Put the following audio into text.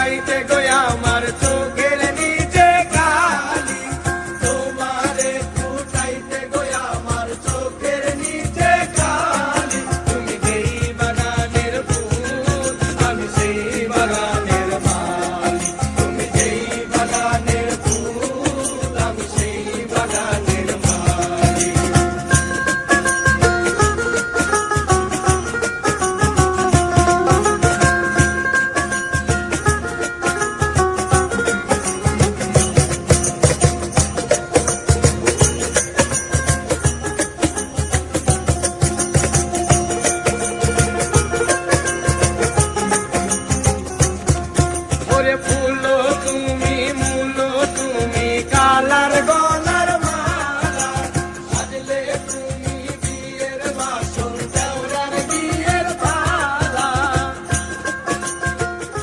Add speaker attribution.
Speaker 1: ফুটাইতে গো আমার চোখের নিচে কালি, তোমারে ফুটাইতে গো আমার চোখের নিচে কালি। তুমি যেই বাগানের ফুল আমি সেই বাগানের মালি, তুমি যেই বাগানের ফুল আমি সেই বাগানের মালি। ওরে